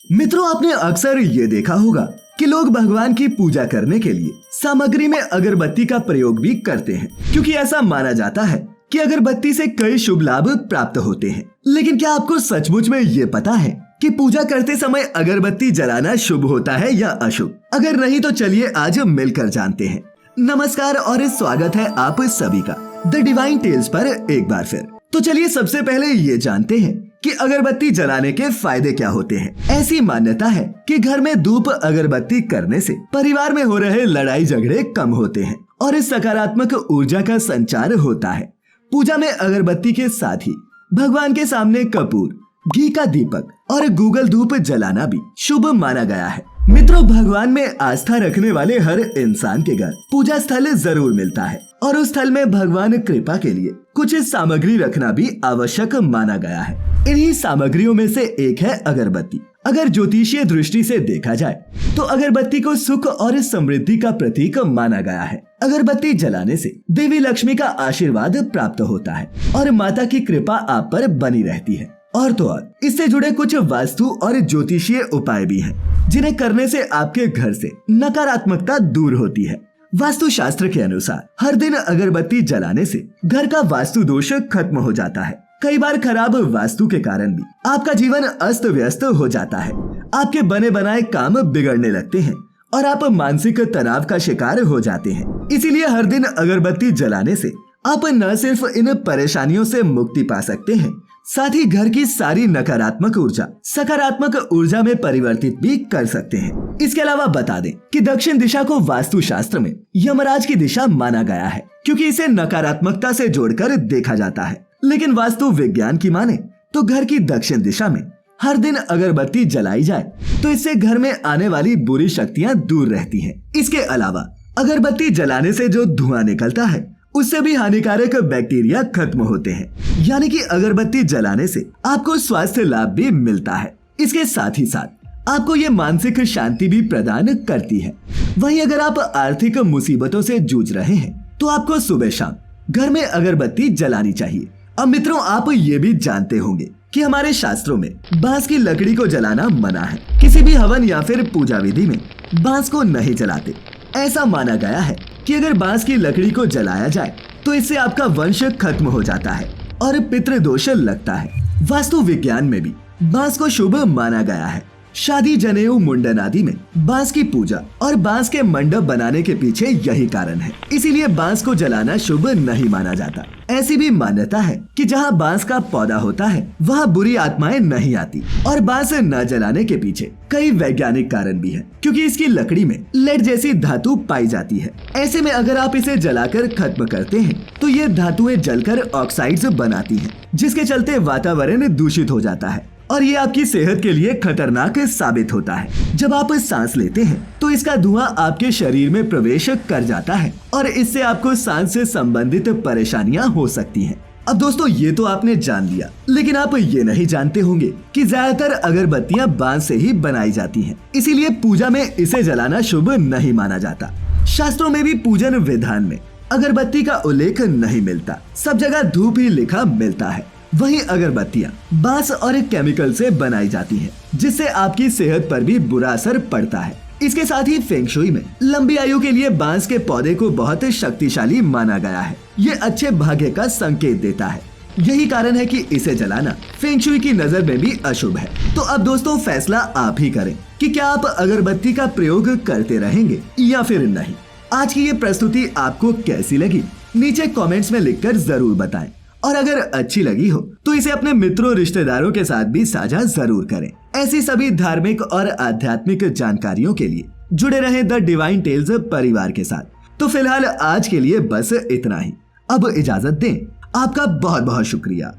मित्रों, आपने अक्सर ये देखा होगा कि लोग भगवान की पूजा करने के लिए सामग्री में अगरबत्ती का प्रयोग भी करते हैं, क्योंकि ऐसा माना जाता है कि अगरबत्ती से कई शुभ लाभ प्राप्त होते हैं। लेकिन क्या आपको सचमुच में ये पता है कि पूजा करते समय अगरबत्ती जलाना शुभ होता है या अशुभ? अगर नहीं तो चलिए आज मिलकर जानते हैं। नमस्कार और स्वागत है आप सभी का द डिवाइन टेल्स पर एक बार फिर। तो चलिए सबसे पहले ये जानते हैं कि अगरबत्ती जलाने के फायदे क्या होते हैं। ऐसी मान्यता है कि घर में धूप अगरबत्ती करने से परिवार में हो रहे लड़ाई झगड़े कम होते हैं और इस सकारात्मक ऊर्जा का संचार होता है। पूजा में अगरबत्ती के साथ ही भगवान के सामने कपूर, घी का दीपक और गूगल धूप जलाना भी शुभ माना गया है। मित्रों, भगवान में आस्था रखने वाले हर इंसान के घर पूजा स्थल जरूर मिलता है और उस स्थल में भगवान कृपा के लिए कुछ सामग्री रखना भी आवश्यक माना गया है। इन्हीं सामग्रियों में से एक है अगरबत्ती। अगर ज्योतिषीय दृष्टि से देखा जाए तो अगरबत्ती को सुख और समृद्धि का प्रतीक माना गया है। अगरबत्ती जलाने से देवी लक्ष्मी का आशीर्वाद प्राप्त होता है और माता की कृपा आप पर बनी रहती है। और तो और इससे जुड़े कुछ वास्तु और ज्योतिषीय उपाय भी हैं, जिन्हें करने से आपके घर से नकारात्मकता दूर होती है। वास्तु शास्त्र के अनुसार हर दिन अगरबत्ती जलाने से घर का वास्तु दोष खत्म हो जाता है। कई बार खराब वास्तु के कारण भी आपका जीवन अस्त व्यस्त हो जाता है। आपके बने बनाए काम बिगड़ने लगते हैं और आप मानसिक तनाव का शिकार हो जाते हैं। इसीलिए हर दिन अगरबत्ती जलाने से आप न सिर्फ इन परेशानियों से मुक्ति पा सकते हैं, साथ ही घर की सारी नकारात्मक ऊर्जा सकारात्मक ऊर्जा में परिवर्तित भी कर सकते हैं। इसके अलावा बता दें कि दक्षिण दिशा को वास्तु शास्त्र में यमराज की दिशा माना गया है, क्योंकि इसे नकारात्मकता से जोड़कर देखा जाता है। लेकिन वास्तु विज्ञान की माने तो घर की दक्षिण दिशा में हर दिन अगरबत्ती जलाई जाए तो इससे घर में आने वाली बुरी शक्तियाँ दूर रहती है। इसके अलावा अगरबत्ती जलाने से जो धुआं निकलता है उससे भी हानिकारक बैक्टीरिया खत्म होते हैं, यानी कि अगरबत्ती जलाने से आपको स्वास्थ्य लाभ भी मिलता है। इसके साथ ही साथ आपको ये मानसिक शांति भी प्रदान करती है। वहीं अगर आप आर्थिक मुसीबतों से जूझ रहे हैं तो आपको सुबह शाम घर में अगरबत्ती जलानी चाहिए। अब मित्रों, आप ये भी जानते होंगे कि हमारे शास्त्रों में बांस की लकड़ी को जलाना मना है। किसी भी हवन या फिर पूजा विधि में बांस को नहीं जलाते। ऐसा माना गया है कि अगर बांस की लकड़ी को जलाया जाए तो इससे आपका वंश खत्म हो जाता है और पितृदोष लगता है। वास्तु विज्ञान में भी बांस को शुभ माना गया है। शादी, जनेऊ, मुंडन आदि में बांस की पूजा और बांस के मंडप बनाने के पीछे यही कारण है। इसीलिए बांस को जलाना शुभ नहीं माना जाता। ऐसी भी मान्यता है कि जहाँ बांस का पौधा होता है वहाँ बुरी आत्माएं नहीं आती। और बांस न जलाने के पीछे कई वैज्ञानिक कारण भी है, क्योंकि इसकी लकड़ी में लेड जैसी धातु पाई जाती है। ऐसे में अगर आप इसे जलाकर खत्म करते हैं तो ये धातुएं जलकर ऑक्साइड्स बनाती हैं, जिसके चलते वातावरण दूषित हो जाता है और ये आपकी सेहत के लिए खतरनाक साबित होता है। जब आप सांस लेते हैं तो इसका धुआं आपके शरीर में प्रवेश कर जाता है और इससे आपको सांस से संबंधित परेशानियां हो सकती हैं। अब दोस्तों, ये तो आपने जान लिया, लेकिन आप ये नहीं जानते होंगे कि ज्यादातर अगरबत्तियां बांस से ही बनाई जाती हैं। इसीलिए पूजा में इसे जलाना शुभ नहीं माना जाता। शास्त्रों में भी पूजन विधान में अगरबत्ती का उल्लेख नहीं मिलता। सब जगह धूप ही लिखा मिलता है। वहीं अगरबत्तियां बांस और केमिकल से बनाई जाती हैं, जिससे आपकी सेहत पर भी बुरा असर पड़ता है। इसके साथ ही फेंग शुई में लंबी आयु के लिए बांस के पौधे को बहुत शक्तिशाली माना गया है। ये अच्छे भाग्य का संकेत देता है। यही कारण है कि इसे जलाना फेंग शुई की नजर में भी अशुभ है। तो अब दोस्तों, फैसला आप ही करें कि क्या आप अगरबत्ती का प्रयोग करते रहेंगे या फिर नहीं। आज की ये प्रस्तुति आपको कैसी लगी, नीचे कॉमेंट्स में लिखकर जरूर बताएं। और अगर अच्छी लगी हो तो इसे अपने मित्रों, रिश्तेदारों के साथ भी साझा जरूर करें। ऐसी सभी धार्मिक और आध्यात्मिक जानकारियों के लिए जुड़े रहें द डिवाइन टेल्स परिवार के साथ। तो फिलहाल आज के लिए बस इतना ही। अब इजाजत दें। आपका बहुत बहुत शुक्रिया।